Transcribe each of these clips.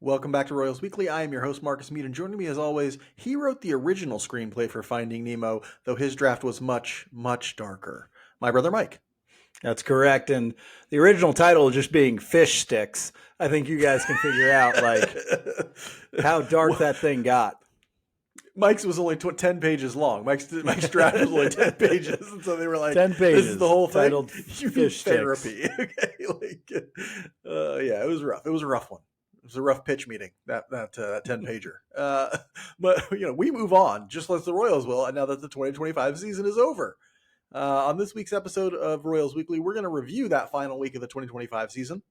Welcome back to Royals Weekly. I am your host, Marcus Mead, and joining me as always, he wrote the original screenplay for Finding Nemo, though his draft was much, much darker. My brother Mike. That's correct. And the original title just being Fish Sticks, I think you guys can figure out how dark that thing got. Mike's was only 10 pages long. Mike's draft was only 10 pages, and so they were like, 10 pages, this is the whole thing? Titled You Fish therapy. Okay, yeah, it was rough. It was a rough one. It was a rough pitch meeting, that 10-pager. But, we move on, just like the Royals will, now that the 2025 season is over. On this week's episode of Royals Weekly, we're going to review that final week of the 2025 season,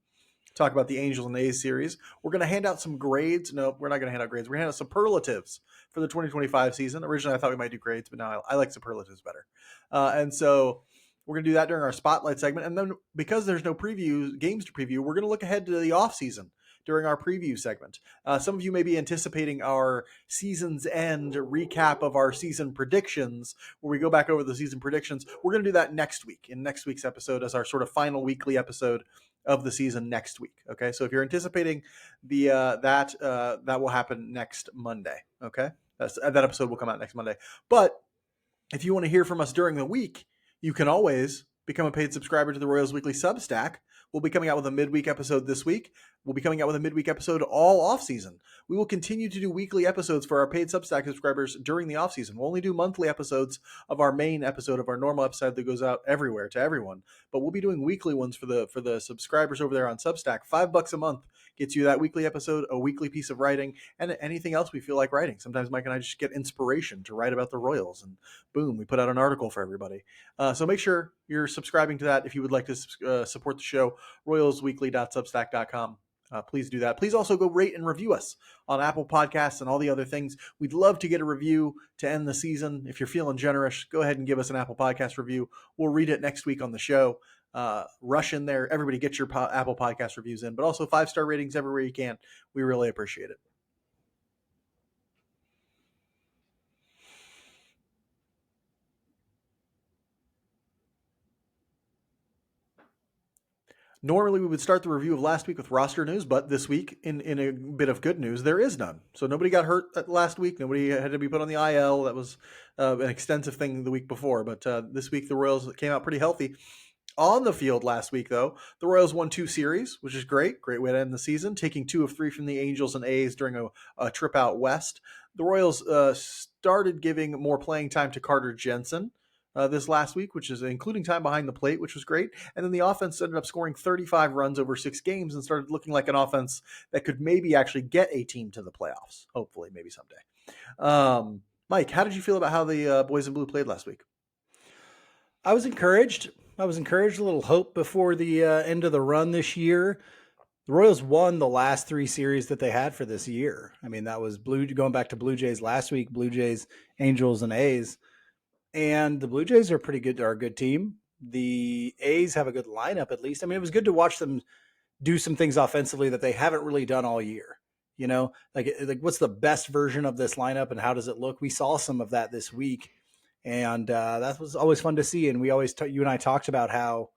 talk about the Angels and A's series. We're going to hand out some grades. No, we're not going to hand out grades. We're going to hand out superlatives for the 2025 season. Originally, I thought we might do grades, but now I like superlatives better. And so we're going to do that during our Spotlight segment. And then because there's no games to preview, we're going to look ahead to the offseason during our preview segment. Some of you may be anticipating our season's end recap of our season predictions, where we go back over the season predictions. We're going to do that next week, in next week's episode, as our sort of final weekly episode of the season next week. Okay, so if you're anticipating that will happen next Monday. Okay, that episode will come out next Monday. But if you want to hear from us during the week, you can always become a paid subscriber to the Royals Weekly Substack. We'll be coming out with a midweek episode this week. We'll be coming out with a midweek episode all off-season. We will continue to do weekly episodes for our paid Substack subscribers during the off-season. We'll only do monthly episodes of our main episode, of our normal episode that goes out everywhere to everyone. But we'll be doing weekly ones for the subscribers over there on Substack. $5 a month gets you that weekly episode, a weekly piece of writing, and anything else we feel like writing. Sometimes Mike and I just get inspiration to write about the Royals, and boom, we put out an article for everybody. So make sure you're subscribing to that if you would like to support the show. royalsweekly.substack.com. Please do that. Please also go rate and review us on Apple Podcasts and all the other things. We'd love to get a review to end the season. If you're feeling generous, go ahead and give us an Apple Podcast review. We'll read it next week on the show. Rush in there. Everybody get your Apple Podcast reviews in, but also 5-star ratings everywhere you can. We really appreciate it. Normally, we would start the review of last week with roster news, but this week, in a bit of good news, there is none. So nobody got hurt last week. Nobody had to be put on the IL. That was an extensive thing the week before. But this week, the Royals came out pretty healthy. On the field last week, though, the Royals won 2 series, which is great. Great way to end the season, taking 2 of 3 from the Angels and A's during a trip out west. The Royals started giving more playing time to Carter Jensen this last week, which is including time behind the plate, which was great. And then the offense ended up scoring 35 runs over 6 games and started looking like an offense that could maybe actually get a team to the playoffs. Hopefully, maybe someday. Mike, how did you feel about how the Boys in Blue played last week? I was encouraged. A little hope before the end of the run this year. The Royals won the last 3 series that they had for this year. I mean, that was going back to Blue Jays last week, Blue Jays, Angels, and A's. And the Blue Jays are a good team. The A's have a good lineup, at least. I mean, it was good to watch them do some things offensively that they haven't really done all year. Like what's the best version of this lineup and how does it look? We saw some of that this week. And that was always fun to see. And we always, you and I talked about how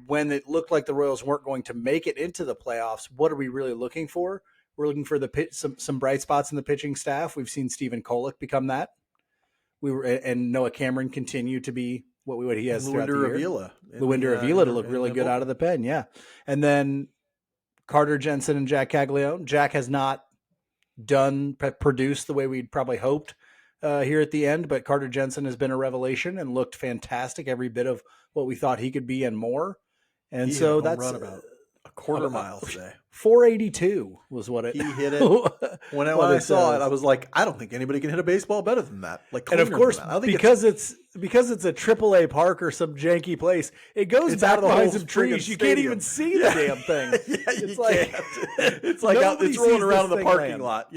when it looked like the Royals weren't going to make it into the playoffs, what are we really looking for? We're looking for some bright spots in the pitching staff. We've seen Stephen Kolek become that. And Noah Cameron continue to be what he has throughout the year. Luinder Avila to look really good out of the pen, yeah. And then Carter Jensen and Jack Caglione. Jack has not produced the way we'd probably hoped here at the end, but Carter Jensen has been a revelation and looked fantastic, every bit of what we thought he could be and more. And so that's run about a quarter mile today. 482 was what it. He hit it. When I saw it, I was like, I don't think anybody can hit a baseball better than that. And of course, because it's a AAA park or some janky place, it goes back behind some trees. You can't even see the damn thing. It's like it's rolling around in the parking lot.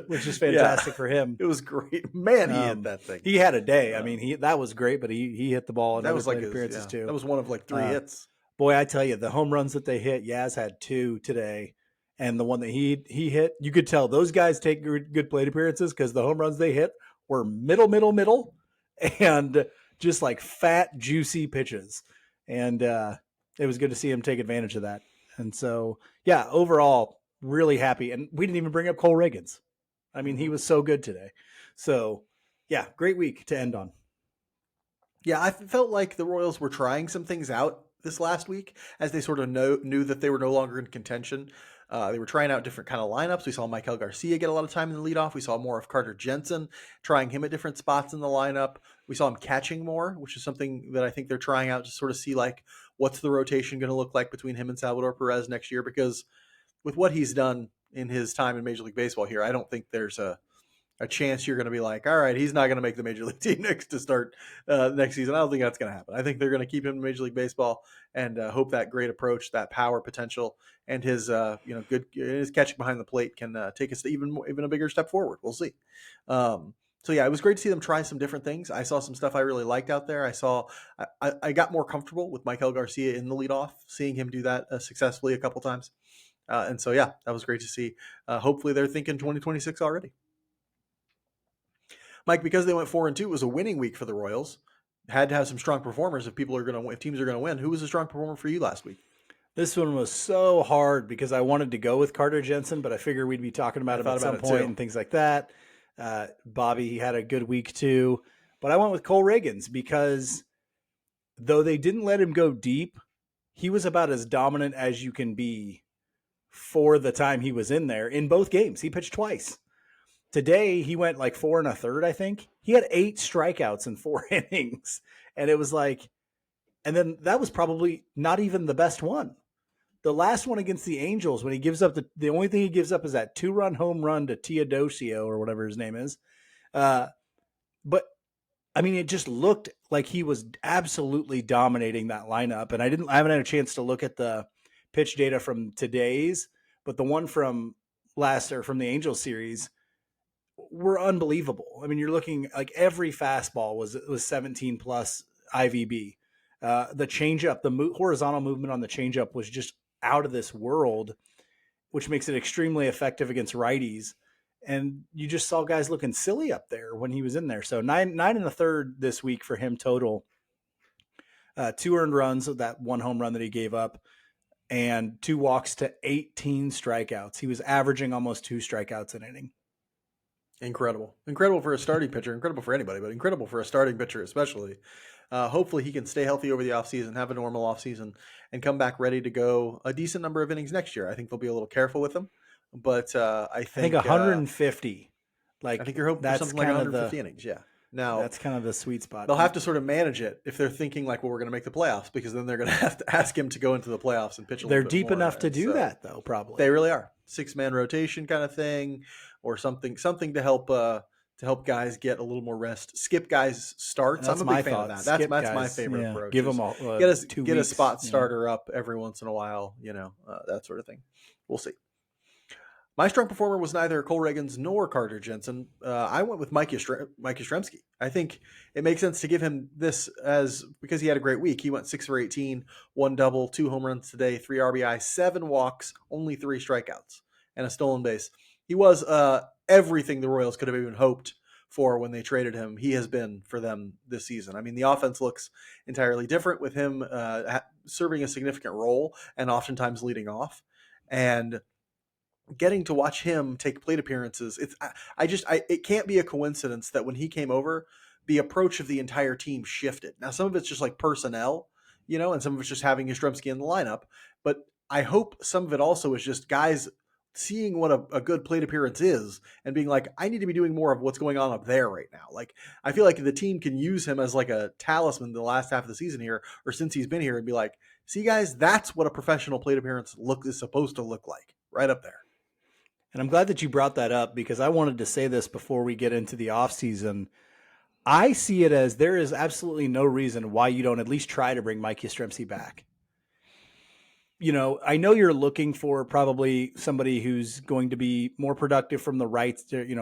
Which is fantastic for him. It was great. Man, he hit that thing. He had a day. I mean, that was great, but he hit the ball in other appearances too. That was one of 3 hits. Boy, I tell you, the home runs that they hit, Yaz had 2 today. And the one that he hit, you could tell those guys take good plate appearances because the home runs they hit were middle, and just like fat, juicy pitches. And it was good to see him take advantage of that. And so, yeah, overall, really happy. And we didn't even bring up Cole Riggins. I mean, he Mhm. was so good today. So, yeah, great week to end on. Yeah, I felt like the Royals were trying some things out this last week as they sort of knew that they were no longer in contention. They were trying out different kind of lineups. We saw Michael Garcia get a lot of time in the leadoff. We saw more of Carter Jensen, trying him at different spots in the lineup. We saw him catching more, which is something that I think they're trying out to sort of see like what's the rotation going to look like between him and Salvador Perez next year. Because with what he's done in his time in Major League Baseball here, I don't think there's a chance you're going to be like, all right, he's not going to make the major league team next to start next season. I don't think that's going to happen. I think they're going to keep him in Major League Baseball and hope that great approach, that power potential, and his good his catching behind the plate can take us to even a bigger step forward. We'll see. So yeah, it was great to see them try some different things. I saw some stuff I really liked out there. I got more comfortable with Michael Garcia in the leadoff, seeing him do that successfully a couple times. And so yeah, that was great to see. Hopefully they're thinking 2026 already. Mike, because they went 4-2, it was a winning week for the Royals. Had to have some strong performers if teams are going to win. Who was a strong performer for you last week? This one was so hard because I wanted to go with Carter Jensen, but I figured we'd be talking I about him thought at about some it point too. and things like that. Bobby, he had a good week too, but I went with Cole Riggins because though they didn't let him go deep, he was about as dominant as you can be for the time he was in there in both games. He pitched twice. Today, he went like 4 1/3, I think. He had 8 strikeouts in 4 innings. And it was like, and then that was probably not even the best one. The last one against the Angels, when he gives up the only thing he gives up is that 2-run home run to Teodosio or whatever his name is. Uh, but I mean, it just looked like he was absolutely dominating that lineup. And I haven't had a chance to look at the pitch data from today's, but the one from from the Angels series were unbelievable. I mean, you're looking like every fastball was 17 plus IVB. The changeup, horizontal movement on the changeup was just out of this world, which makes it extremely effective against righties. And you just saw guys looking silly up there when he was in there. So 9 1/3 this week for him total. 2 earned runs, that 1 home run that he gave up, and 2 walks to 18 strikeouts. He was averaging almost 2 strikeouts an inning. Incredible for a starting pitcher. Incredible for anybody, but incredible for a starting pitcher especially. Hopefully he can stay healthy over the offseason, have a normal offseason, and come back ready to go a decent number of innings next year. I think they'll be a little careful with him, but I think 150. I Like think you're hoping for that's something like kind of 150 innings. Yeah. Now that's kind of the sweet spot. they'll have to sort of manage it if they're thinking like, well, we're going to make the playoffs, because then they're going to have to ask him to go into the playoffs and pitch a They're little bit deep more. enough to And do so that though, probably. they really are 6-man rotation kind of thing, or something to help guys get a little more rest. Skip guys starts. That's I'm a my big fan of thought. that. That's Skip my guys, favorite yeah. approach. Give Is them all get 2 a weeks. spot starter up every once in a while. That sort of thing. We'll see. My strong performer was neither Cole Riggins nor Carter Jensen. I went with Mike Yastrzemski. I think it makes sense to give him this because he had a great week. He went 6 for 18, 1 double, 2 home runs today, 3 RBI, 7 walks, only 3 strikeouts, and a stolen base. He was everything the Royals could have even hoped for when they traded him. He has been for them this season. I mean, the offense looks entirely different with him serving a significant role and oftentimes leading off. And getting to watch him take plate appearances, it can't be a coincidence that when he came over, the approach of the entire team shifted. Now, some of it's just like personnel, and some of it's just having Yastrzemski in the lineup. But I hope some of it also is just guys seeing what a good plate appearance is and being like, I need to be doing more of what's going on up there right now. Like, I feel like the team can use him as like a talisman the last half of the season here, or since he's been here, and be like, see guys, that's what a professional plate appearance is supposed to look like, right up there. And I'm glad that you brought that up because I wanted to say this before we get into the offseason. I see it as there is absolutely no reason why you don't at least try to bring Mike Yastrzemski back. I know you're looking for probably somebody who's going to be more productive from the right,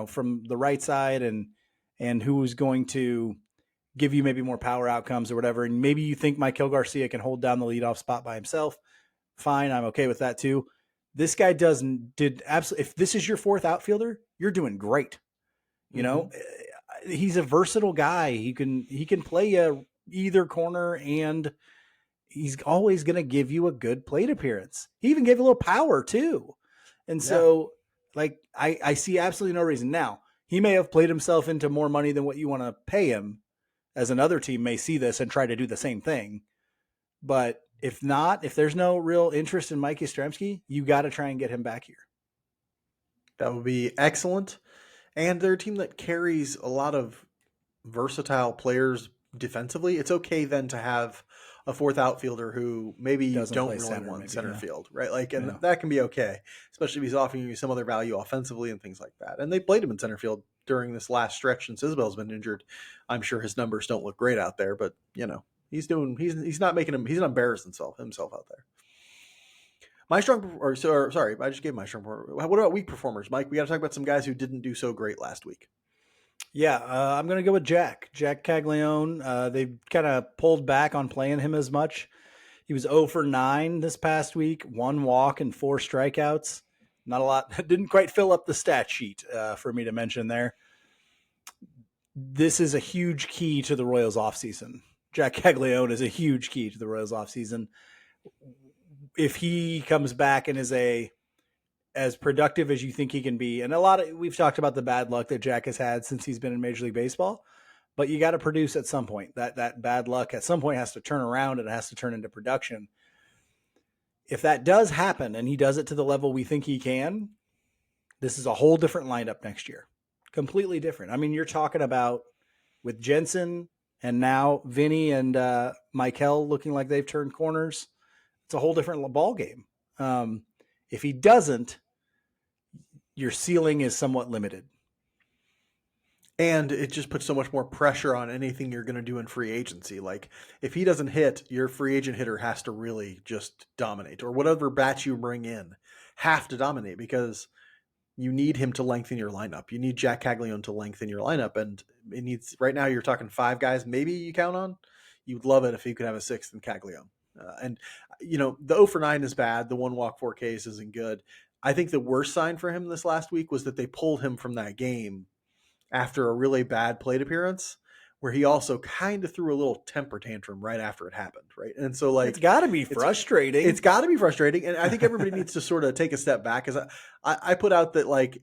from the right side, and who's going to give you maybe more power outcomes or whatever. And maybe you think Michael Garcia can hold down the leadoff spot by himself. Fine, I'm okay with that too. This guy did absolutely. If this is your 4th outfielder, you're doing great. He's a versatile guy. He can play either corner, and he's always going to give you a good plate appearance. He even gave a little power too. And so, like, I see absolutely no reason. Now, he may have played himself into more money than what you want to pay him, as another team may see this and try to do the same thing. But if not, if there's no real interest in Mike Yastrzemski, you got to try and get him back here. That would be excellent. And they're a team that carries a lot of versatile players defensively. It's okay then to have a fourth outfielder who maybe Doesn't don't play really center, want maybe, center yeah. field, right? Like, and Yeah. that can be okay, especially if he's offering you some other value offensively and things like that. And they played him in center field during this last stretch since Isabel's been injured. I'm sure his numbers don't look great out there, but he's not embarrassing himself out there. Sorry, I just gave my strong performer. What about weak performers, Mike? We got to talk about some guys who didn't do so great last week. Yeah, I'm going to go with Jack Caglione. They kind of pulled back on playing him as much. He was 0 for 9 this past week, 1 walk and 4 strikeouts. Not a lot. Didn't quite fill up the stat sheet for me to mention there. This is a huge key to the Royals offseason. Jack Caglione is a huge key to the Royals offseason. If he comes back and is as productive as you think he can be. And we've talked about the bad luck that Jack has had since he's been in Major League Baseball, but you got to produce at some point. That bad luck at some point has to turn around and it has to turn into production. If that does happen and he does it to the level we think he can, this is a whole different lineup next year. Completely different. I mean, you're talking about with Jensen and now Vinny and Michael looking like they've turned corners. It's a whole different ball game. If he doesn't, your ceiling is somewhat limited. And it just puts so much more pressure on anything you're going to do in free agency. Like, if he doesn't hit, your free agent hitter has to really just dominate, or whatever bats you bring in have to dominate, because you need him to lengthen your lineup. You need Jack Caglione to lengthen your lineup. And it needs, right now you're talking 5 guys maybe you count on. You'd love it if you could have a 6th in Caglione. The 0 for 9 is bad. The 1 walk 4 Ks isn't good. I think the worst sign for him this last week was that they pulled him from that game after a really bad plate appearance, where he also kind of threw a little temper tantrum right after it happened, right? And so, like, it's got to be frustrating. It's got to be frustrating, and I think everybody needs to sort of take a step back, because I put out that, like,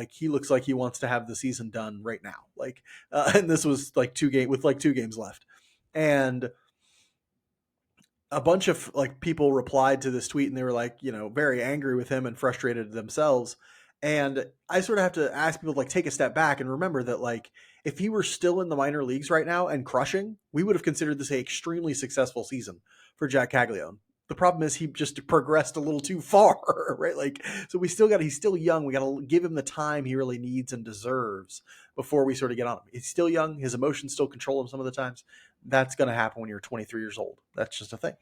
he looks like he wants to have the season done right now, like, and this was like 2 games left, and a bunch of like people replied to this tweet and they were like, very angry with him and frustrated themselves. And I sort of have to ask people to like take a step back and remember that, like, if he were still in the minor leagues right now and crushing, we would have considered this an extremely successful season for Jack Caglione. The problem is he just progressed a little too far, right? Like, so he's still young. We got to give him the time he really needs and deserves before we sort of get on him. He's still young. His emotions still control him some of the times. That's going to happen when you're 23 years old. That's just a thing.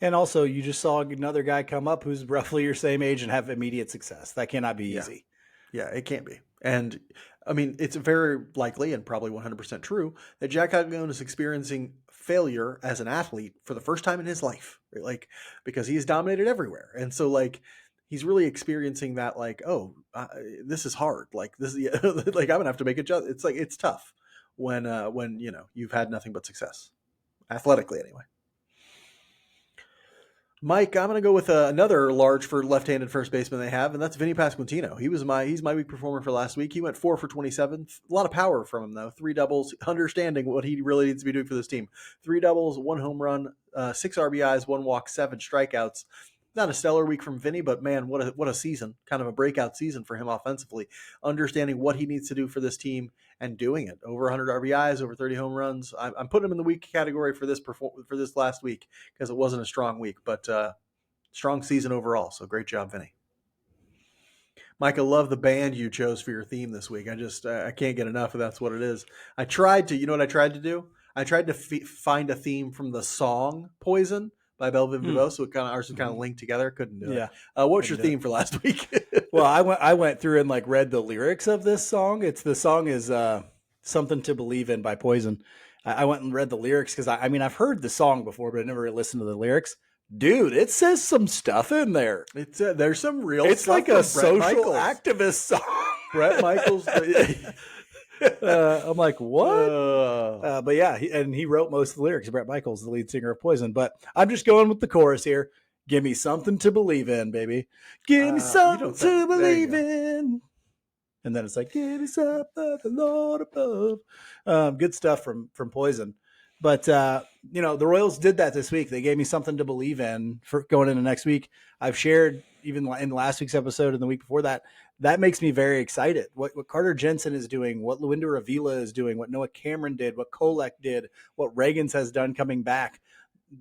And also, you just saw another guy come up who's roughly your same age and have immediate success. That cannot be easy. Yeah, it can't be. And I mean, it's very likely and probably 100% true that Jack Caglione is experiencing failure as an athlete for the first time in his life, right? Like, because he is dominated everywhere. And so, like, he's really experiencing that, like, this is hard. Like, this is like, I'm gonna have to make adjustments. It's like, it's tough when you've had nothing but success, athletically anyway. Mike, I'm going to go with another large for left-handed first baseman they have, and that's Vinny Pasquantino. He's my weak performer for last week. He went 4 for 27. A lot of power from him, though. 3 doubles, understanding what he really needs to be doing for this team. 3 doubles, 1 home run, 6 RBIs, 1 walk, 7 strikeouts. Not a stellar week from Vinny, but man, what a season. Kind of a breakout season for him offensively. Understanding what he needs to do for this team and doing it. Over 100 RBIs, over 30 home runs. I'm putting him in the weak category for this last week because it wasn't a strong week, but strong season overall. So great job, Vinny. Mike, I love the band you chose for your theme this week. I can't get enough of that's what it is. I tried to, you know what I tried to do? I tried to find a theme from the song Poison by Belle Vive DeVoe, so ours is kind of linked together. Couldn't do it. What's your theme for last week? Well, I went through and like read the lyrics of this song. The song is Something to Believe In by Poison. I went and read the lyrics because I've heard the song before, but I never really listened to the lyrics. Dude, it says some stuff in there. It's there's some real. It's stuff like a social activist song. Brett Michaels. I'm like, what? Uh, But yeah, he wrote most of the lyrics. Bret Michaels, the lead singer of Poison. But I'm just going with the chorus here. Give me something to believe in, baby. Give me you something don't say. to There you believe go. in. And then it's like, give me something, the Lord above. Good stuff from Poison. But the Royals did that this week. They gave me something to believe in for going into next week. I've shared even in last week's episode and the week before that. That makes me very excited. What Carter Jensen is doing, what Luinda Ravila is doing, what Noah Cameron did, what Kolek did, what Reagans has done coming back.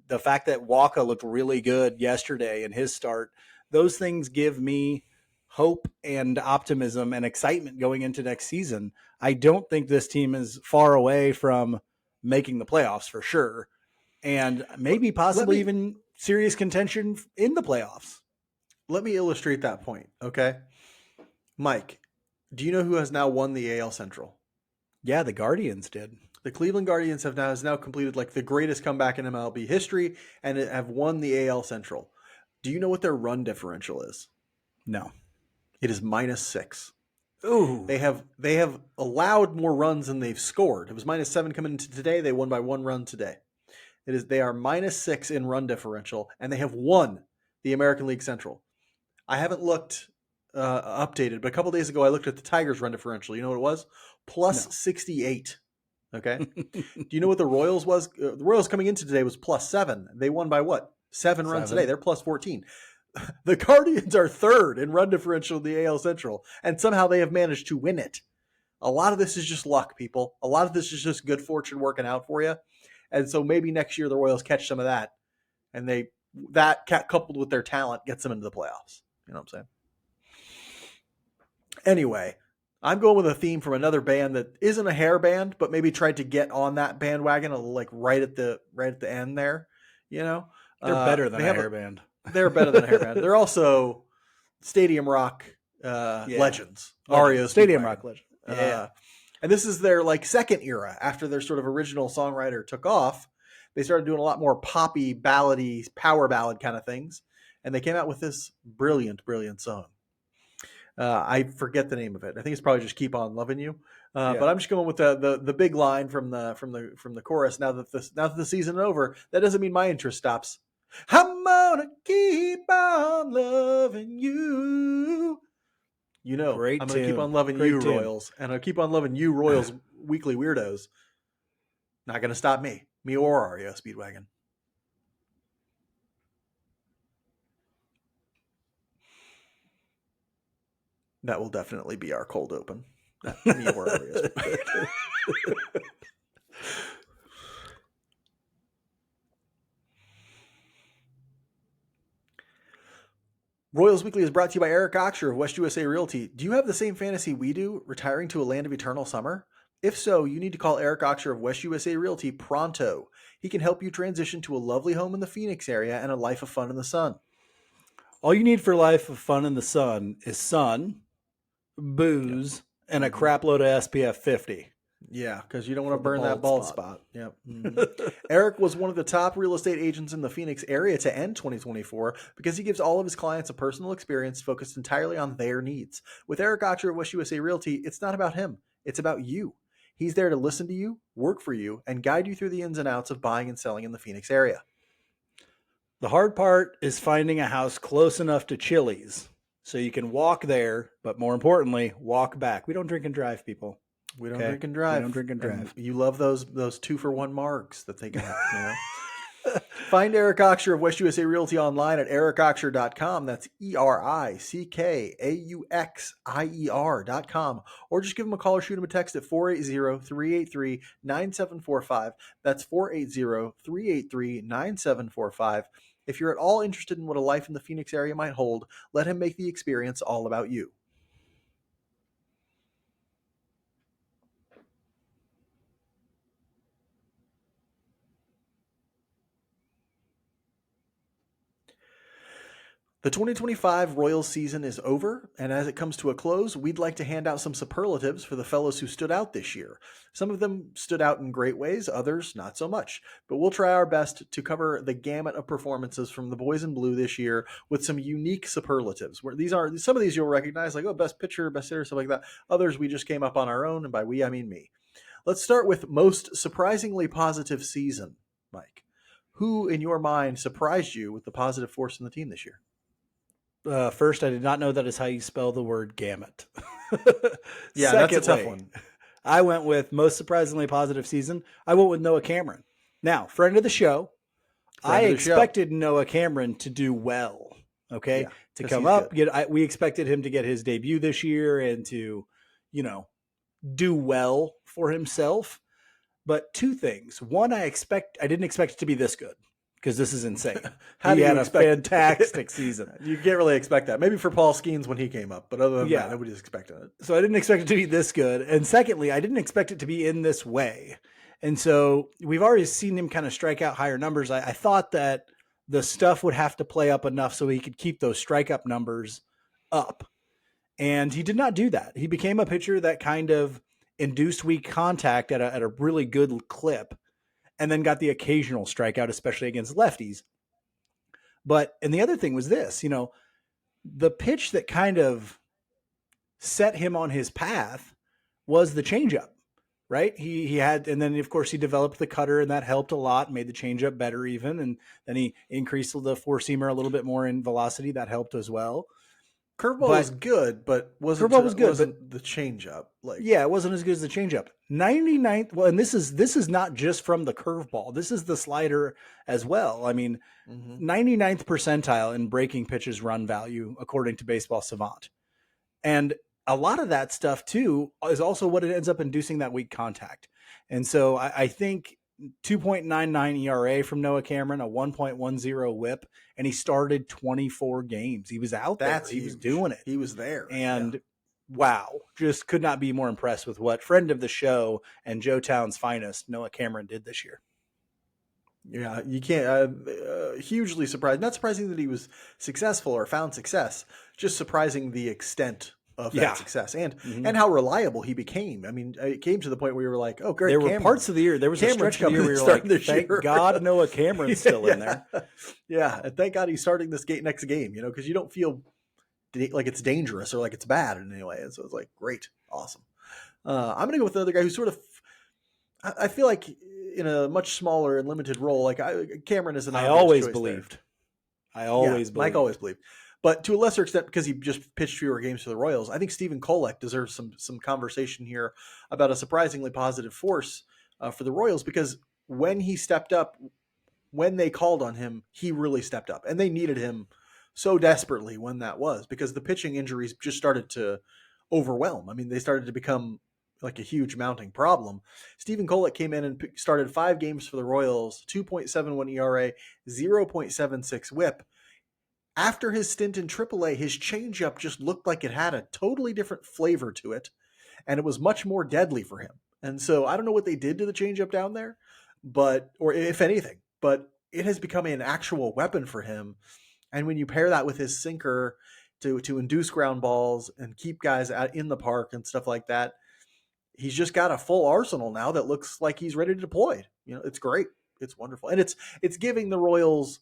The fact that Waka looked really good yesterday in his start, those things give me hope and optimism and excitement going into next season. I don't think this team is far away from making the playoffs for sure, and maybe Let possibly me even serious contention in the playoffs. let me illustrate that point. Okay, Mike, do you know who has now won the AL Central? Yeah, the Guardians did. The Cleveland Guardians has now completed like the greatest comeback in MLB history and have won the AL Central. Do you know what their run differential is? No. It is -6. Ooh. They have allowed more runs than they've scored. It was -7 coming into today. They won by 1 run today. They are -6 in run differential, and they have won the American League Central. I haven't looked updated, but a couple days ago I looked at the Tigers' run differential. You know what it was? No. +68. Okay. Do you know what the Royals was? The Royals coming into today was +7. They won by what? 7 runs today. 7. They're +14. The Guardians are third in run differential in the AL Central, and somehow they have managed to win it. A lot of this is just luck, people. A lot of this is just good fortune working out for you. And so maybe next year the Royals catch some of that, and that coupled with their talent gets them into the playoffs. You know what I'm saying? Anyway, I'm going with a theme from another band that isn't a hair band, but maybe tried to get on that bandwagon like right at the end there. You know, They're better than they a have hair band. they're better than a hair band. They're also Stadium Rock legends. REO Stadium Speedwagon. Rock legend. Yeah. And this is their like second era after their sort of original songwriter took off. They started doing a lot more poppy, ballady, power ballad kind of things, and they came out with this brilliant, brilliant song. I forget the name of it. I think it's probably just "Keep on Loving You." But I'm just going with the big line from the chorus. Now that the season is over, that doesn't mean my interest stops. I'm gonna keep on loving you. You know, Great I'm going to keep on tune. loving Great you, tune. Royals. And I'll keep on loving you, Royals weekly weirdos. Not going to stop me. Me or REO Speedwagon. That will definitely be our cold open. Me or REO Speedwagon. Royals Weekly is brought to you by Eric Oxer of West USA Realty. Do you have the same fantasy we do, retiring to a land of eternal summer? If so, you need to call Eric Oxer of West USA Realty pronto. He can help you transition to a lovely home in the Phoenix area and a life of fun in the sun. All you need for life of fun in the sun is sun, booze, and a crap load of SPF 50. Yeah, because you don't want For to the burn that bald spot. Yep. Eric was one of the top real estate agents in the Phoenix area to end 2024 because he gives all of his clients a personal experience focused entirely on their needs. With Eric Ocher at West USA Realty, it's not about him. It's about you. He's there to listen to you, work for you, and guide you through the ins and outs of buying and selling in the Phoenix area. The hard part is finding a house close enough to Chili's so you can walk there, but more importantly, walk back. We don't drink and drive, people. We don't drink and drive. We don't drink and drive. You love those 2-for-1 margs that they got, you know. Find Eric Oxer of West USA Realty online at ericoxer.com. That's ERICKAUXIER.com. Or just give him a call or shoot him a text at 480-383-9745. That's 480-383-9745. If you're at all interested in what a life in the Phoenix area might hold, let him make the experience all about you. The 2025 Royals season is over, and as it comes to a close, we'd like to hand out some superlatives for the fellows who stood out this year. Some of them stood out in great ways, others not so much. But we'll try our best to cover the gamut of performances from the boys in blue this year with some unique superlatives. Where these are some of these you'll recognize, like best pitcher, best hitter, stuff like that. Others we just came up on our own, and by we I mean me. Let's start with most surprisingly positive season, Mike. Who in your mind surprised you with the positive force in the team this year? First, I did not know that is how you spell the word gamut. Yeah, that's a tough one. I went with most surprisingly positive season. I went with Noah Cameron. Now, friend of the show, I expected Noah Cameron to do well. Okay, to come up, we expected him to get his debut this year and to, do well for himself. But two things: one, I didn't expect it to be this good, because this is insane. He had a fantastic season. You can't really expect that. Maybe for Paul Skeens when he came up, but other than that, nobody's expecting it. So I didn't expect it to be this good. And secondly, I didn't expect it to be in this way. And so we've already seen him kind of strike out higher numbers. I thought that the stuff would have to play up enough so he could keep those strike up numbers up. And he did not do that. He became a pitcher that kind of induced weak contact at a really good clip, and then got the occasional strikeout, especially against lefties. And the other thing was this, the pitch that kind of set him on his path was the changeup, right? He had, and then of course he developed the cutter, and that helped a lot, made the changeup better even. And then he increased the four-seamer a little bit more in velocity. That helped as well. Curveball was good, but wasn't the changeup. It wasn't as good as the changeup. 99th. Well, and this is not just from the curveball. This is the slider as well. I mean, 99th percentile in breaking pitches run value, according to Baseball Savant. And a lot of that stuff too is also what it ends up inducing that weak contact. And so I think 2.99 ERA from Noah Cameron, a 1.10 WHIP, and he started 24 games. He was out there. He was doing it. He was there. And wow, just could not be more impressed with what friend of the show and Joe Town's finest, Noah Cameron, did this year. Yeah, you can't. Hugely surprised. Not surprising that he was successful or found success. Just surprising the extent of that success and how reliable he became. I mean, it came to the point where you were like, "Oh, great!" There were parts of the year. There was a stretch of the year where you were like, "Thank God Noah Cameron's still in there." Yeah, and thank God he's starting this next game. Because you don't feel like it's dangerous or like it's bad in any way. And so it's like, great, awesome. I'm going to go with another guy who sort of, I feel like in a much smaller and limited role. Like Cameron is an. I always believed. Mike always believed. But to a lesser extent, because he just pitched fewer games for the Royals, I think Stephen Kolek deserves some conversation here about a surprisingly positive force for the Royals, because when he stepped up, when they called on him, he really stepped up. And they needed him so desperately when that was, because the pitching injuries just started to overwhelm. I mean, they started to become like a huge mounting problem. Stephen Kolek came in and started 5 games for the Royals, 2.71 ERA, 0.76 WHIP. After his stint in AAA, his changeup just looked like it had a totally different flavor to it, and it was much more deadly for him. And so I don't know what they did to the changeup down there, or if anything, but it has become an actual weapon for him. And when you pair that with his sinker to induce ground balls and keep guys in the park and stuff like that, he's just got a full arsenal now that looks like he's ready to deploy. It's great. It's wonderful. And it's giving the Royals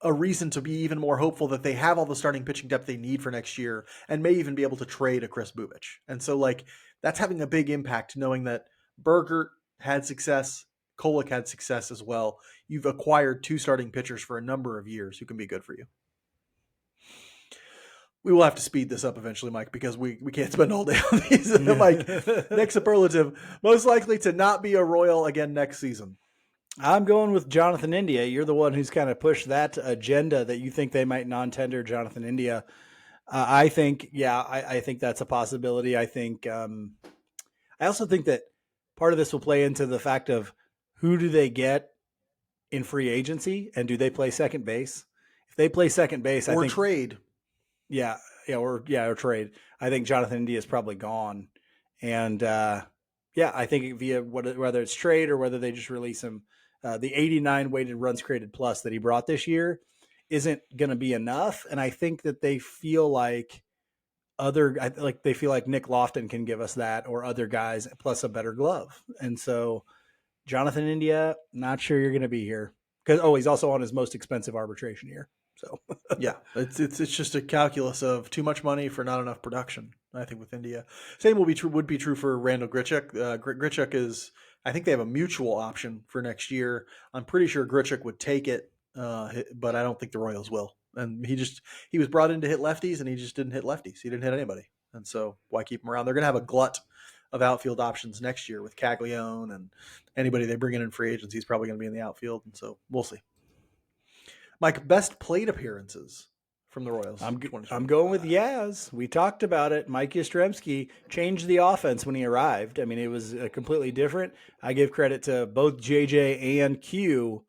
a reason to be even more hopeful that they have all the starting pitching depth they need for next year and may even be able to trade a Chris Bubich. And so that's having a big impact, knowing that Bergert had success, Kolek had success as well. You've acquired 2 starting pitchers for a number of years who can be good for you. We will have to speed this up eventually, Mike, because we can't spend all day on these. Mike, next superlative, most likely to not be a Royal again next season. I'm going with Jonathan India. You're the one who's kind of pushed that agenda that you think they might non-tender Jonathan India. I think that's a possibility. I think, I also think that part of this will play into the fact of who do they get in free agency, and do they play second base? If they play second base, or trade. Or trade. I think Jonathan India is probably gone. And, I think via whether it's trade or whether they just release him, the 89 weighted runs created plus that he brought this year isn't going to be enough. And I think that they feel like they feel like Nick Lofton can give us that, or other guys plus a better glove. And so Jonathan India, not sure you're going to be here because he's also on his most expensive arbitration year. So Yeah, it's just a calculus of too much money for not enough production. I think with India, same would be true for Randall Grichuk. Grichuk is, I think they have a mutual option for next year. I'm pretty sure Grichuk would take it, but I don't think the Royals will. And he was brought in to hit lefties, and he just didn't hit lefties. He didn't hit anybody, and so why keep him around? They're going to have a glut of outfield options next year with Caglione, and anybody they bring in free agency is probably going to be in the outfield, and so we'll see. Mike, best plate appearances from the Royals. I'm going with Yaz. We talked about it. Mike Yastrzemski changed the offense when he arrived. I mean, it was completely different. I give credit to both JJ and Q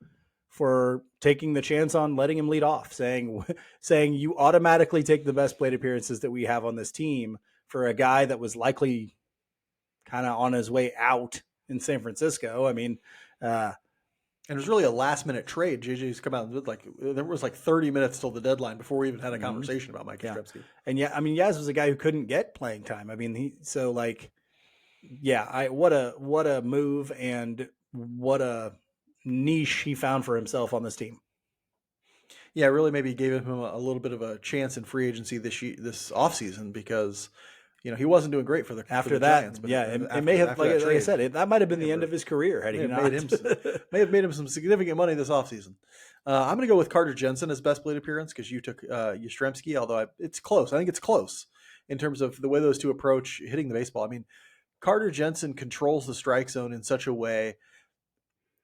for taking the chance on letting him lead off, saying you automatically take the best plate appearances that we have on this team for a guy that was likely kind of on his way out in San Francisco. I mean, and it was really a last-minute trade. JJ's come out and there was 30 minutes till the deadline before we even had a conversation about Mike Yastrzemski. And I mean, Yaz was a guy who couldn't get playing time. I mean, what a move, and what a niche he found for himself on this team. Yeah, really maybe gave him a little bit of a chance in free agency this offseason, because he wasn't doing great for the Giants. But it may have, like I said, that might have been the end of his career had he not. May have made him some significant money this offseason. I'm going to go with Carter Jensen as best plate appearance, because you took Yastrzemski, although it's close. I think it's close in terms of the way those two approach hitting the baseball. I mean, Carter Jensen controls the strike zone in such a way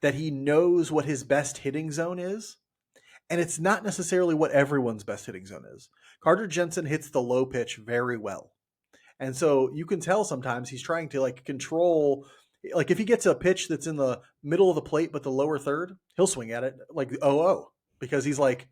that he knows what his best hitting zone is, and it's not necessarily what everyone's best hitting zone is. Carter Jensen hits the low pitch very well. And so you can tell sometimes he's trying to control, if he gets a pitch that's in the middle of the plate but the lower third, he'll swing at it like 0-0, because he's like,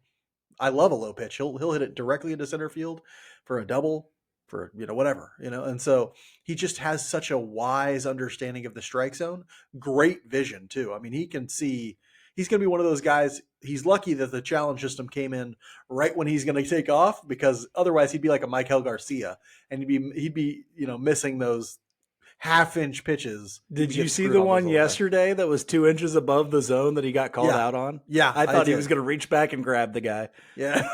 I love a low pitch. He'll hit it directly into center field for a double, for whatever, and so he just has such a wise understanding of the strike zone. Great vision too. I mean, he can see. He's going to be one of those guys. He's lucky that the challenge system came in right when he's going to take off, because otherwise he'd be like a Michael Garcia, and he'd be missing those half-inch pitches. Did you see the one yesterday that was 2 inches above the zone that he got called out on? Yeah, I thought he was going to reach back and grab the guy. Yeah,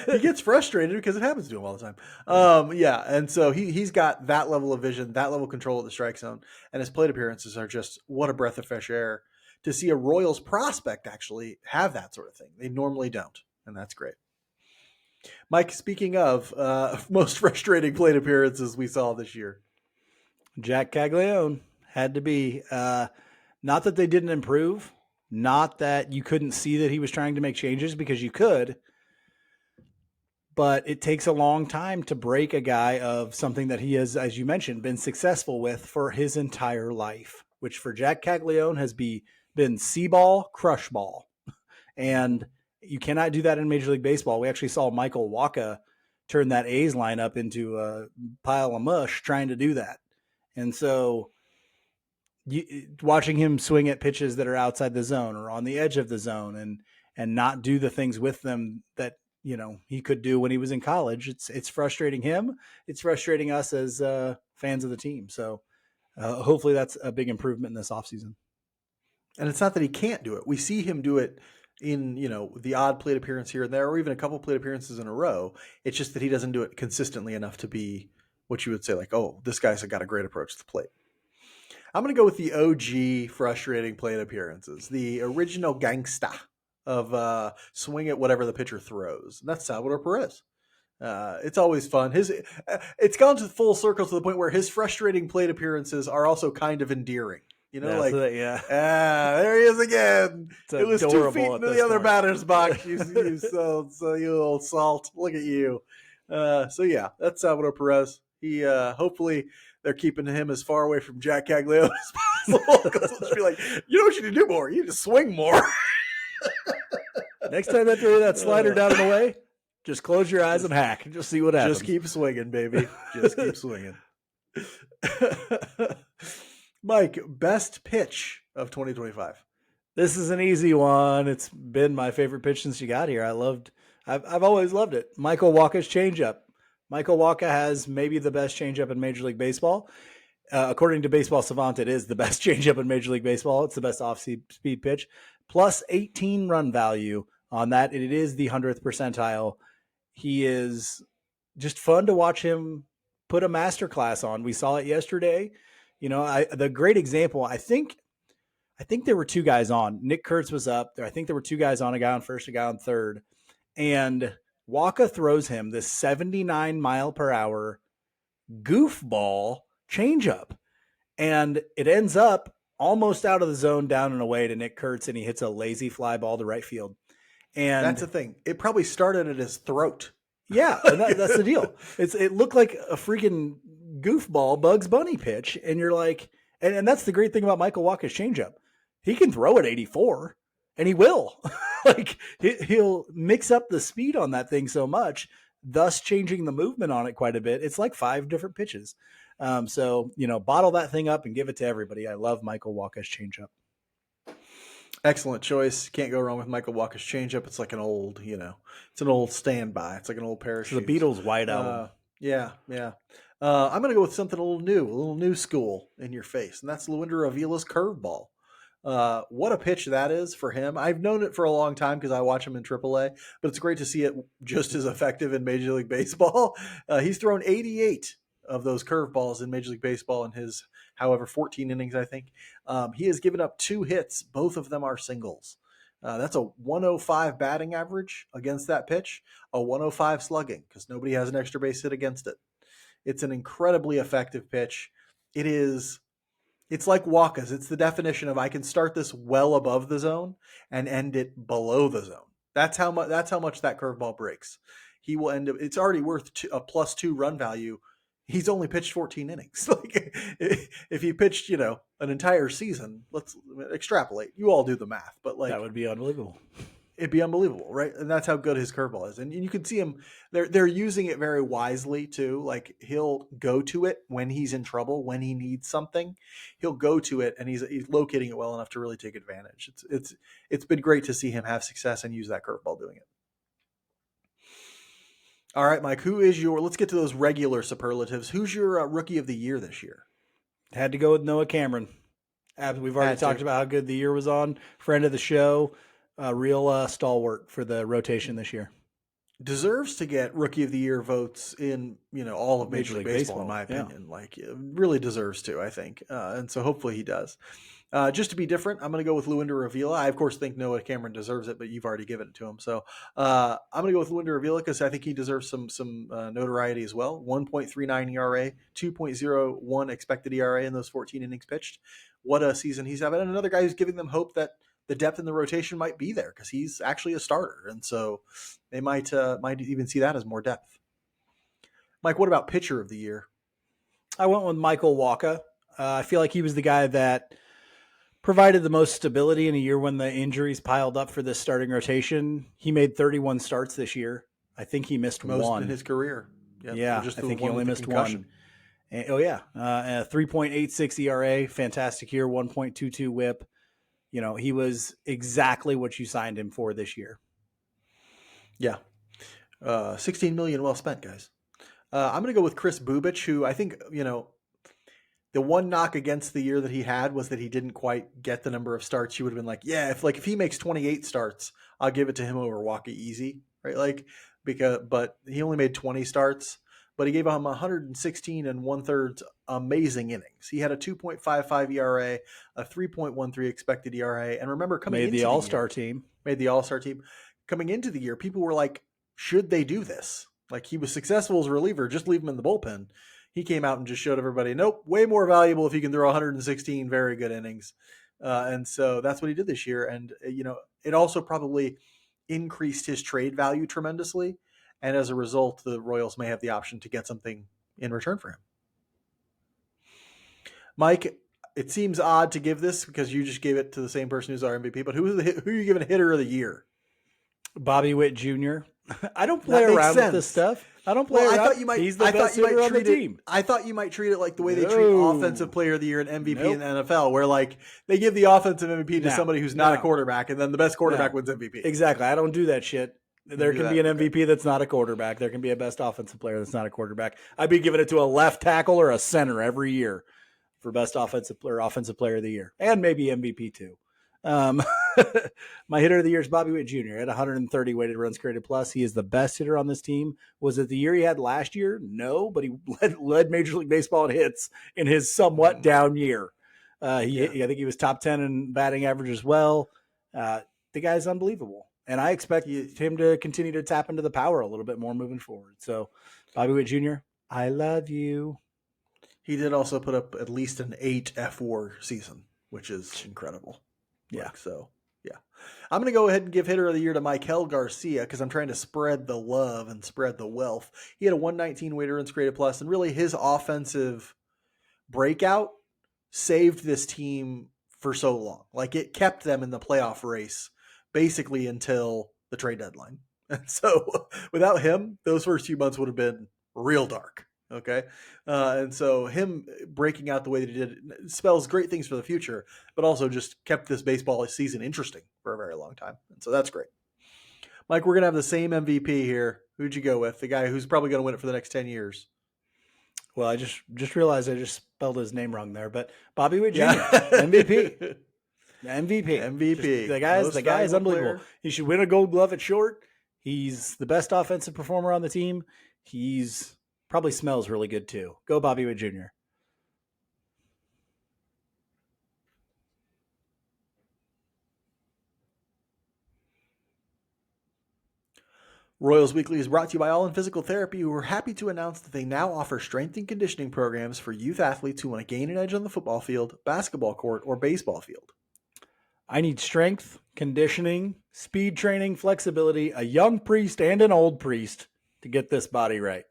he gets frustrated because it happens to him all the time. And so he's got that level of vision, that level of control at the strike zone, and his plate appearances are just what a breath of fresh air to see a Royals prospect actually have that sort of thing. They normally don't, and that's great. Mike, speaking of most frustrating plate appearances we saw this year, Jack Caglione had to be. Not that they didn't improve, not that you couldn't see that he was trying to make changes, because you could, but it takes a long time to break a guy of something that he has, as you mentioned, been successful with for his entire life, which for Jack Caglione has been C-ball, crush ball. And you cannot do that in Major League Baseball. We actually saw Michael Wacha turn that A's lineup into a pile of mush trying to do that. And so watching him swing at pitches that are outside the zone or on the edge of the zone and not do the things with them that, he could do when he was in college, it's frustrating him. It's frustrating us as fans of the team. So hopefully that's a big improvement in this offseason. And it's not that he can't do it. We see him do it in, the odd plate appearance here and there, or even a couple plate appearances in a row. It's just that he doesn't do it consistently enough to be what you would say this guy's got a great approach to the plate. I'm going to go with the OG frustrating plate appearances, the original gangsta of swing at whatever the pitcher throws. And that's Salvador Perez. It's always fun. It's gone to full circle to the point where his frustrating plate appearances are also kind of endearing. There he is again. It was 2 feet into the other batter's box. You old salt. Look at you. That's Salvador Perez. He hopefully they're keeping him as far away from Jack Caglione as possible. Because it'll just be like, you know what you need to do more? You need to swing more. Next time they throw that slider down in the way, just close your eyes and hack and just see what happens. Just keep swinging, baby. Just keep swinging. Mike, best pitch of 2025. This is an easy one. It's been my favorite pitch since you got here. I loved I've always loved it. Michael Wacha's changeup. Michael Wacha has maybe the best changeup in Major League Baseball. According to Baseball Savant, it is the best changeup in Major League Baseball. It's the best off-speed pitch. Plus 18 run value on that. It is the 100th percentile. He is just fun to watch him put a masterclass on. We saw it yesterday. The great example, I think there were two guys on. Nick Kurtz was up there. I think there were two guys on, a guy on first, a guy on third. And Wacha throws him this 79 mile per hour goofball changeup. And it ends up almost out of the zone, down and away to Nick Kurtz, and he hits a lazy fly ball to right field. And that's the thing. It probably started at his throat. Yeah, and that's the deal. It looked like a freaking goofball Bugs Bunny pitch, and you're like, and that's the great thing about Michael Wacha's changeup. He can throw at 84, and he will. Like he'll mix up the speed on that thing so much, thus changing the movement on it quite a bit. It's like 5 different pitches. So bottle that thing up and give it to everybody. I love Michael Wacha's changeup. Excellent choice. Can't go wrong with Michael Wacha's changeup. It's like an old, it's an old standby. It's like an old pair of shoes. The Beatles' White Album. Yeah. I'm going to go with something a little new school in your face, and that's Luinder Avila's curveball. What a pitch that is for him. I've known it for a long time because I watch him in AAA, but it's great to see it just as effective in Major League Baseball. He's thrown 88 of those curveballs in Major League Baseball in his, 14 innings, I think. He has given up 2 hits. Both of them are singles. That's a 105 batting average against that pitch, a 105 slugging because nobody has an extra base hit against it. It's an incredibly effective pitch. It's like Wacha's. It's the definition of I can start this well above the zone and end it below the zone. That's how much that curveball breaks. He will end up. It's already worth a +2 run value. He's only pitched 14 innings. Like if he pitched, an entire season, let's extrapolate. You all do the math, but that would be unbelievable. It'd be unbelievable, right? And that's how good his curveball is. And you can see him, they're using it very wisely too. Like he'll go to it when he's in trouble, when he needs something, he'll go to it, and he's locating it well enough to really take advantage. It's been great to see him have success and use that curveball doing it. All right, Mike, let's get to those regular superlatives. Who's your rookie of the year this year? Had to go with Noah Cameron. We've already talked about how good the year was on. Friend of the show. Real stalwart for the rotation this year. Deserves to get rookie of the year votes in all of Major League Baseball in my opinion. Yeah. Like really deserves to, I think, and so hopefully he does. Just to be different, I'm going to go with Luinder Avila. I of course think Noah Cameron deserves it, but you've already given it to him, so I'm going to go with Luinder Avila because I think he deserves some notoriety as well. 1.39 ERA, 2.01 expected ERA in those 14 innings pitched. What a season he's having, and another guy who's giving them hope that the depth in the rotation might be there because he's actually a starter. And so they might even see that as more depth. Mike, what about pitcher of the year? I went with Michael Wacha. I feel like he was the guy that provided the most stability in a year when the injuries piled up for this starting rotation. He made 31 starts this year. I think he missed most one in his career. Yeah, I think he only missed one. And, 3.86 ERA, fantastic year, 1.22 WHIP. He was exactly what you signed him for this year. Yeah. $16 million well spent, guys. I'm going to go with Chris Bubich, who I think, the one knock against the year that he had was that he didn't quite get the number of starts. You would have been like, yeah, if he makes 28 starts, I'll give it to him over Wacha easy, right? But he only made 20 starts. But he gave him 116 and 1/3 amazing innings. He had a 2.55 ERA, a 3.13 expected ERA, and remember made the All-Star team. Coming into the year, people were like, should they do this? Like he was successful as a reliever, just leave him in the bullpen. He came out and just showed everybody, nope, way more valuable if he can throw 116 very good innings. And so that's what he did this year. And it also probably increased his trade value tremendously. And as a result, the Royals may have the option to get something in return for him. Mike, it seems odd to give this because you just gave it to the same person who's our MVP, but who are you giving hitter of the year? Bobby Witt Jr. I don't play around with this stuff. I don't play around. I thought you might. He's the best hitter on the team. I thought you might treat it like the way they treat offensive player of the year and MVP in the NFL, where like they give the offensive MVP to somebody who's not a quarterback, and then the best quarterback wins MVP. Exactly. I don't do that shit. There can be an MVP that's not a quarterback. There can be a best offensive player that's not a quarterback. I'd be giving it to a left tackle or a center every year for best offensive player of the year, and maybe MVP too. My hitter of the year is Bobby Witt Jr. at 130 weighted runs created plus. He is the best hitter on this team. Was it the year he had last year? No, but he led Major League Baseball in hits in his somewhat down year. I think he was top 10 in batting average as well. The guy's unbelievable. And I expect him to continue to tap into the power a little bit more moving forward. So, Bobby Witt Jr., I love you. He did also put up at least an 8 F4 season, which is incredible. Yeah. Yeah. I'm going to go ahead and give hitter of the year to Michael Garcia because I'm trying to spread the love and spread the wealth. He had a 119 weighted runs created plus, and really his offensive breakout saved this team for so long. Like, it kept them in the playoff race basically until the trade deadline. And so without him, those first few months would have been real dark. Okay. And so him breaking out the way that he did spells great things for the future, but also just kept this baseball season interesting for a very long time. And so that's great. Mike, we're going to have the same MVP here. Who'd you go with? The guy who's probably going to win it for the next 10 years. Well, I just realized I just spelled his name wrong there, but Bobby Witt Jr., MVP. MVP. The guy is unbelievable. Player. He should win a Gold Glove at short. He's the best offensive performer on the team. He's probably smells really good too. Go Bobby Witt Jr. Royals Weekly is brought to you by All in Physical Therapy, who are happy to announce that they now offer strength and conditioning programs for youth athletes who want to gain an edge on the football field, basketball court, or baseball field. I need strength, conditioning, speed training, flexibility, a young priest and an old priest to get this body right.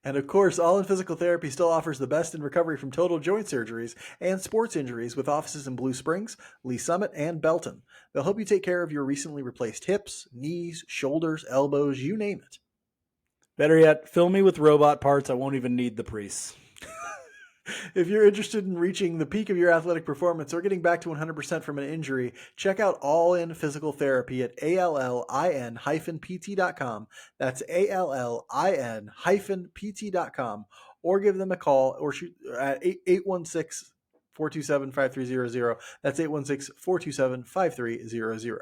And of course, All in Physical Therapy still offers the best in recovery from total joint surgeries and sports injuries with offices in Blue Springs, Lee Summit, and Belton. They'll help you take care of your recently replaced hips, knees, shoulders, elbows, you name it. Better yet, fill me with robot parts. I won't even need the priests. If you're interested in reaching the peak of your athletic performance or getting back to 100% from an injury, check out All In Physical Therapy at allin-pt.com. That's allin-pt.com. Or give them a call or shoot at 816-427-5300. That's 816-427-5300.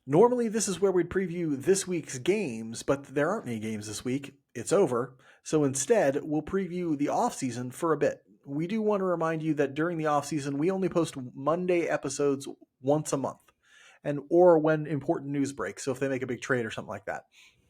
Normally, this is where we'd preview this week's games, but there aren't any games this week. It's over. So instead, we'll preview the offseason for a bit. We do want to remind you that during the offseason, we only post Monday episodes once a month, or when important news breaks, so if they make a big trade or something like that.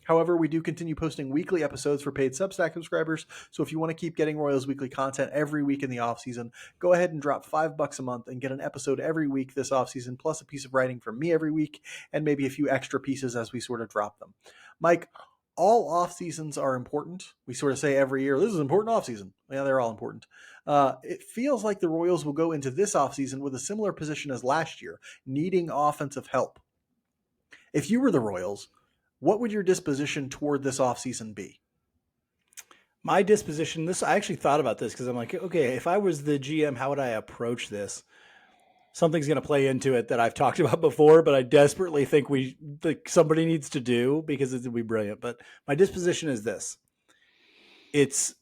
However, we do continue posting weekly episodes for paid Substack subscribers, so if you want to keep getting Royals Weekly content every week in the offseason, go ahead and drop $5 a month and get an episode every week this offseason, plus a piece of writing from me every week, and maybe a few extra pieces as we sort of drop them. Mike, all off-seasons are important. We sort of say every year, this is an important off-season. Yeah, they're all important. It feels like the Royals will go into this offseason with a similar position as last year, needing offensive help. If you were the Royals, what would your disposition toward this offseason be? My disposition, I actually thought about this because I'm like, okay, if I was the GM, how would I approach this? Something's going to play into it that I've talked about before, but I desperately think somebody needs to do because it would be brilliant. But my disposition is this. It's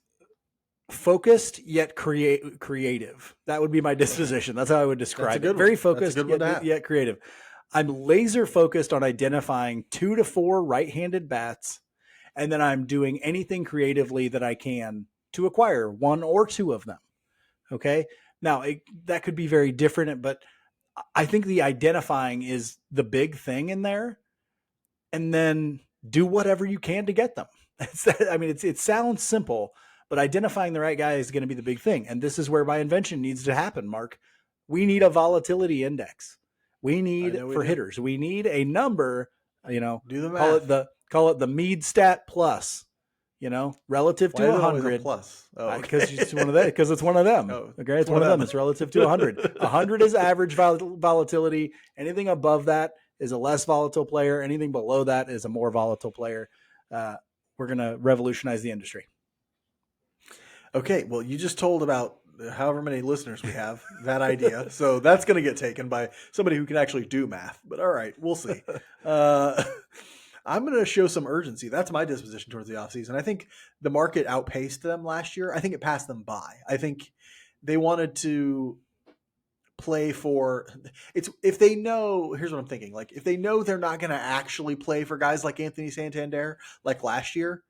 focused yet creative. That would be my disposition. That's how I would describe it. Very focused yet creative. I'm laser focused on identifying 2 to 4 right-handed bats, and then I'm doing anything creatively that I can to acquire 1 or 2 of them. Okay. Now that could be very different, but I think the identifying is the big thing in there, and then do whatever you can to get them. It sounds simple, but identifying the right guy is going to be the big thing. And this is where my invention needs to happen, Mark. We need a volatility index. We need hitters. We need a number, do the math. Call it the Mead stat plus, relative to 100. Plus. Because it's one of them. Because it's one of them. Oh, okay, it's one of them. It's relative to 100. 100 is average volatility. Anything above that is a less volatile player. Anything below that is a more volatile player. We're going to revolutionize the industry. Okay, well, you just told about however many listeners we have that idea, so that's going to get taken by somebody who can actually do math. But all right, we'll see. Uh, I'm going to show some urgency. That's my disposition towards the offseason. I think the market outpaced them last year. I think it passed them by. I think they wanted to play for it's if they know here's what I'm thinking, like if they know they're not going to actually play for guys like Anthony Santander like last year,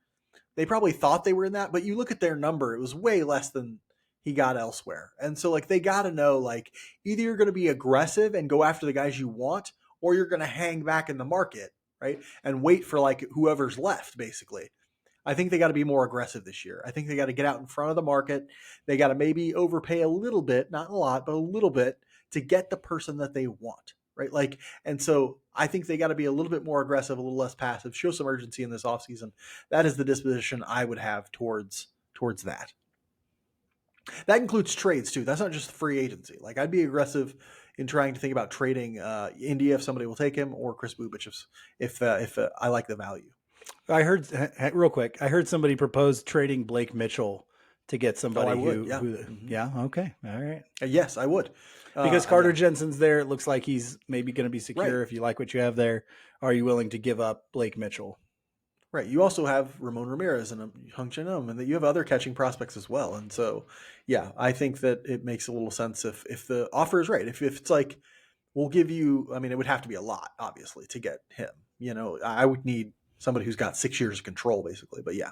they probably thought they were in that, but you look at their number, it was way less than he got elsewhere. And so like they got to know, like, either you're going to be aggressive and go after the guys you want, or you're going to hang back in the market, right? And wait for like whoever's left basically. I think they got to be more aggressive this year. I think they got to get out in front of the market. They got to maybe overpay a little bit, not a lot, but a little bit to get the person that they want, right? Like, and so I think they got to be a little bit more aggressive, a little less passive, show some urgency in this offseason. That is the disposition I would have towards that. That includes trades too. That's not just free agency. Like, I'd be aggressive in trying to think about trading India if somebody will take him, or Chris Bubich if I like the value. I heard real quick. I heard somebody propose trading Blake Mitchell to get somebody yeah. Okay. All right. Yes, I would. Because Carter Jensen's there. It looks like he's maybe going to be secure. Right. If you like what you have there, are you willing to give up Blake Mitchell? Right. You also have Ramon Ramirez and Hung Chin-Om, and that you have other catching prospects as well. And so, yeah, I think that it makes a little sense if the offer is right. If it's like, we'll give you, I mean, it would have to be a lot, obviously, to get him. You know, I would need somebody who's got 6 years of control, basically. But yeah.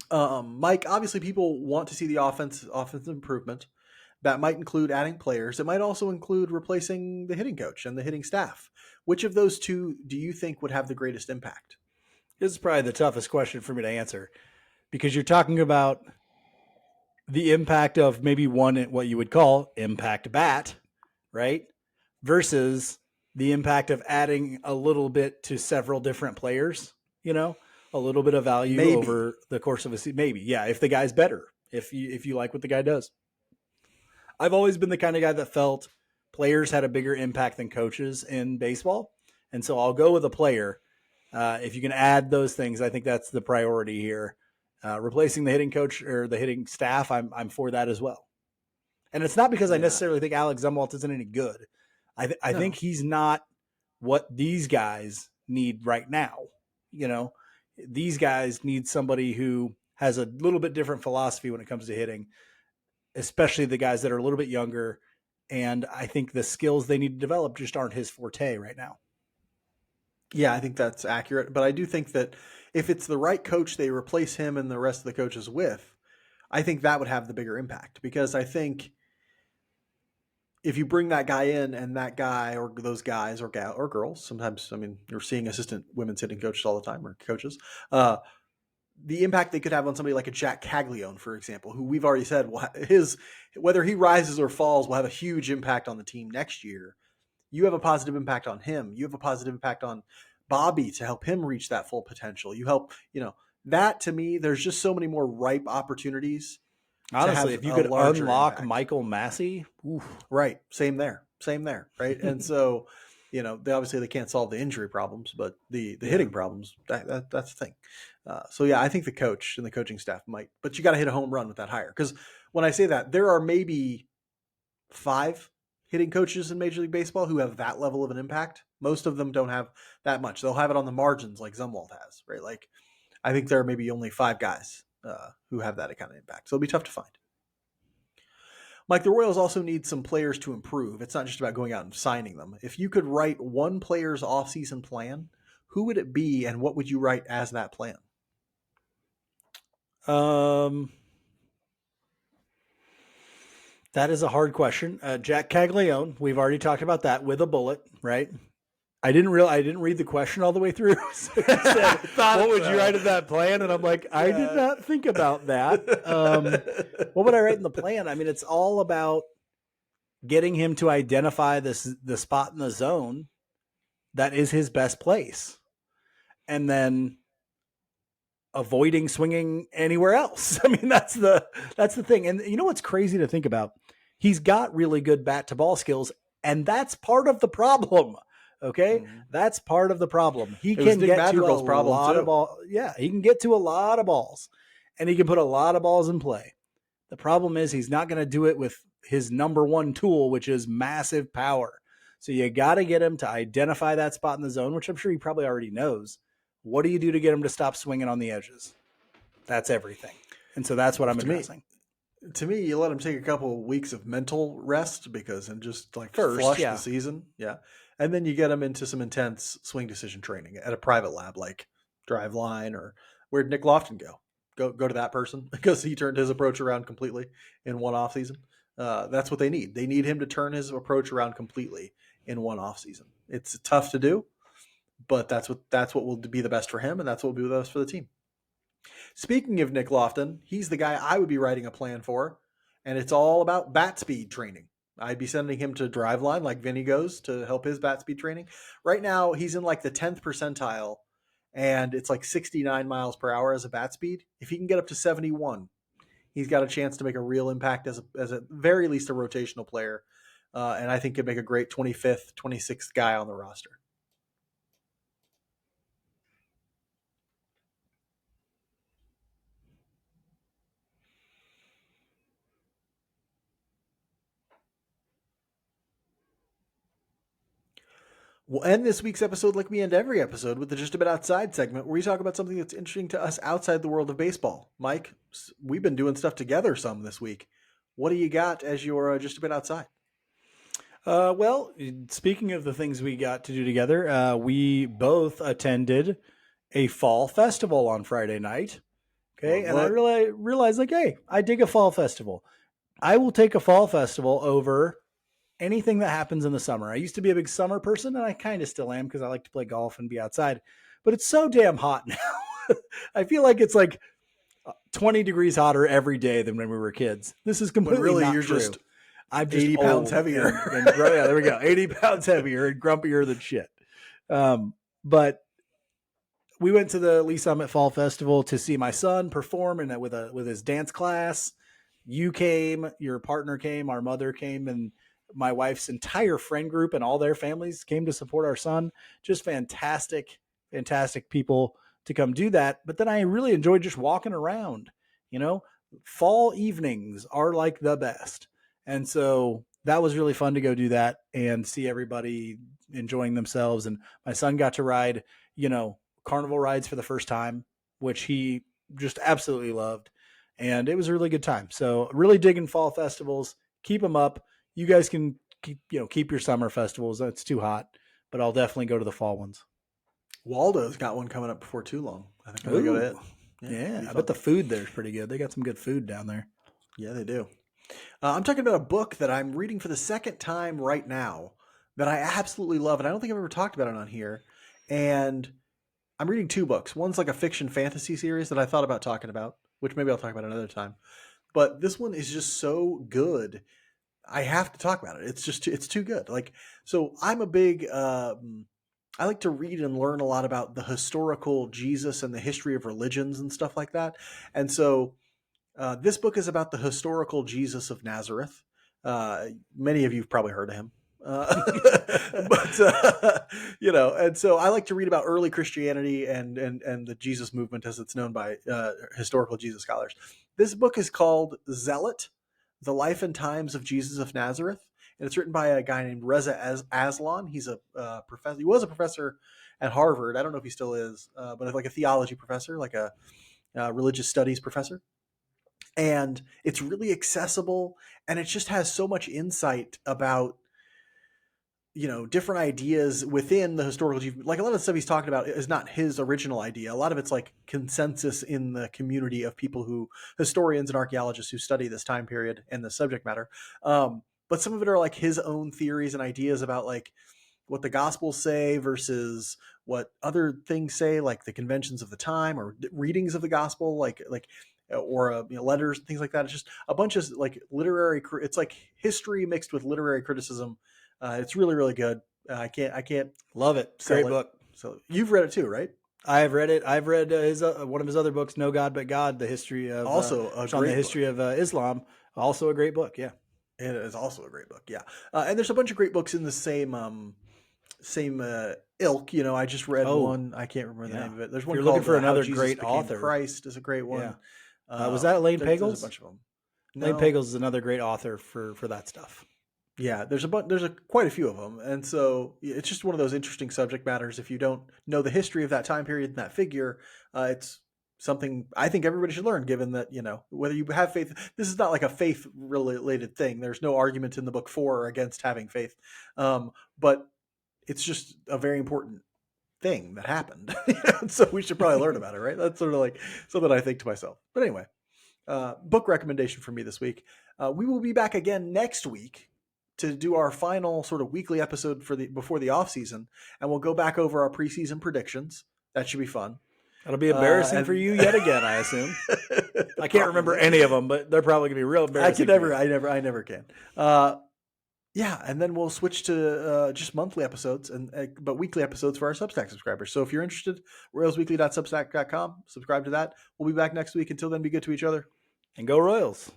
Mike, obviously people want to see the offensive improvement. That might include adding players. It might also include replacing the hitting coach and the hitting staff. Which of those two do you think would have the greatest impact? This is probably the toughest question for me to answer, because you're talking about the impact of maybe one, what you would call impact bat, right? Versus the impact of adding a little bit to several different players, you know, a little bit of value over the course of a season. Maybe. Yeah. If the guy's better, if you like what the guy does. I've always been the kind of guy that felt players had a bigger impact than coaches in baseball. And so I'll go with a player. If you can add those things, I think that's the priority here. Replacing the hitting coach or the hitting staff, I'm for that as well. And it's not because I necessarily think Alex Zumwalt isn't any good. I think he's not what these guys need right now. You know, these guys need somebody who has a little bit different philosophy when it comes to hitting, especially the guys that are a little bit younger. And I think the skills they need to develop just aren't his forte right now. Yeah, I think that's accurate. But I do think that if it's the right coach they replace him and the rest of the coaches with, I think that would have the bigger impact. Because I think if you bring that guy in and that guy or those guys or girls, sometimes, I mean, you're seeing assistant women's hitting coaches all the time, or coaches, the impact they could have on somebody like a Jack Caglione, for example, who we've already said whether he rises or falls will have a huge impact on the team next year. You have a positive impact on him. You have a positive impact on Bobby to help him reach that full potential. You help, that to me, there's just so many more ripe opportunities. Honestly, if you could unlock impact. Michael Massey, oof. Right. Same there. Right. And so, they can't solve the injury problems, but the hitting problems, that's the thing. So yeah, I think the coach and the coaching staff might, but you got to hit a home run with that hire. Because when I say that, there are maybe 5 hitting coaches in Major League Baseball who have that level of an impact. Most of them don't have that much. They'll have it on the margins like Zumwalt has, right? Like, I think there are maybe only 5 guys who have that kind of impact. So it'll be tough to find. Mike, the Royals also need some players to improve. It's not just about going out and signing them. If you could write one player's offseason plan, who would it be and what would you write as that plan? That is a hard question. Jack Caglione, we've already talked about that with a bullet, right? I didn't read the question all the way through. So it said, what would you write in that plan? And I'm like, I did not think about that. What would I write in the plan? I mean, it's all about getting him to identify the spot in the zone that is his best place, and then avoiding swinging anywhere else. I mean, that's the thing. And you know what's crazy to think about? He's got really good bat to ball skills, and that's part of the problem. Okay, that's part of the problem. He can get to a lot of balls. Yeah, he can get to a lot of balls, and he can put a lot of balls in play. The problem is he's not going to do it with his number one tool, which is massive power. So you got to get him to identify that spot in the zone, which I'm sure he probably already knows. What do you do to get him to stop swinging on the edges? That's everything. And so that's what I'm addressing. To me, you let him take a couple of weeks of mental rest and just like First, flush yeah. the season. Yeah. And then you get him into some intense swing decision training at a private lab like Driveline, or where'd Nick Lofton go? Go to that person because he turned his approach around completely in one off season. That's what they need. They need him to turn his approach around completely in one off season. It's tough to do, but that's what will be the best for him, and that's what will be the best for the team. Speaking of Nick Lofton, he's the guy I would be writing a plan for, and it's all about bat speed training. I'd be sending him to Driveline like Vinny goes to help his bat speed training. Right now, he's in like the 10th percentile, and it's like 69 miles per hour as a bat speed. If he can get up to 71, he's got a chance to make a real impact as a very least a rotational player, and I think could make a great 25th, 26th guy on the roster. We'll end this week's episode like we end every episode with the Just a Bit Outside segment, where we talk about something that's interesting to us outside the world of baseball. Mike, we've been doing stuff together some this week. What do you got as your Just a Bit Outside? Well, speaking of the things we got to do together, we both attended a fall festival on Friday night. Okay. And I realized like, hey, I dig a fall festival. I will take a fall festival over anything that happens in the summer. I used to be a big summer person, and I kind of still am because I like to play golf and be outside, but it's so damn hot now. I feel like it's like 20 degrees hotter every day than when we were kids. This is completely really not you're true. just I'm just 80 pounds heavier. yeah, there we go. 80 pounds heavier and grumpier than shit. But we went to the Lee Summit Fall Festival to see my son perform with his dance class. You came, your partner came, our mother came, and my wife's entire friend group and all their families came to support our son. Just fantastic people to come do that. But then I really enjoyed just walking around. Fall evenings are like the best. And so that was really fun to go do that and see everybody enjoying themselves. And my son got to ride, carnival rides for the first time, which he just absolutely loved. And it was a really good time. So really digging fall festivals. Keep them up. You guys can keep your summer festivals. It's too hot, but I'll definitely go to the fall ones. Waldo's got one coming up before too long. I think I'm going to go to it. Yeah, I bet the food there's pretty good. They got some good food down there. Yeah, they do. I'm talking about a book that I'm reading for the second time right now that I absolutely love, and I don't think I've ever talked about it on here. And I'm reading two books. One's like a fiction fantasy series that I thought about talking about, which maybe I'll talk about another time. But this one is just so good. I have to talk about it. It's too good. So I'm a big, I like to read and learn a lot about the historical Jesus and the history of religions and stuff like that. And so this book is about the historical Jesus of Nazareth. Many of you have probably heard of him. And so I like to read about early Christianity and the Jesus movement as it's known by historical Jesus scholars. This book is called Zealot, The Life and Times of Jesus of Nazareth. And it's written by a guy named Reza Aslan. He's a professor. He was a professor at Harvard. I don't know if he still is, but like a theology professor, like a religious studies professor. And it's really accessible, and it just has so much insight about different ideas within the historical. Like a lot of the stuff he's talking about is not his original idea. A lot of it's like consensus in the community of people historians and archaeologists who study this time period and the subject matter. But some of it are like his own theories and ideas about like what the Gospels say versus what other things say, like the conventions of the time or readings of the Gospel, or letters, things like that. It's just a bunch of like literary. It's like history mixed with literary criticism. It's really, really good. I can't love it. Great book. So you've read it too, right? I've read it. I've read his one of his other books, No God But God: The History of on the history of Islam. Also a great book. Yeah, it is also a great book. Yeah, and there's a bunch of great books in the same ilk. I just read one. I can't remember the name of it. There's one. If you're looking for another Jesus great Became author. Christ is a great one. Was that Elaine There's a Pagels? bunch of them. Elaine No. Pagels is another great author for that stuff. Yeah, there's quite a few of them, and so it's just one of those interesting subject matters. If you don't know the history of that time period and that figure, it's something I think everybody should learn. Given that whether you have faith, this is not like a faith related thing. There's no argument in the book for or against having faith, but it's just a very important thing that happened. So we should probably learn about it, right? That's sort of like something I think to myself. But anyway, book recommendation for me this week. We will be back again next week to do our final sort of weekly episode before the off season, and we'll go back over our preseason predictions. That should be fun. That'll be embarrassing for you yet again, I assume. I can't remember any of them, but they're probably gonna be real embarrassing. I never can. Yeah, and then we'll switch to just monthly episodes but weekly episodes for our Substack subscribers. So if you're interested, royalsweekly.substack.com, subscribe to that. We'll be back next week. Until then, be good to each other. And go Royals.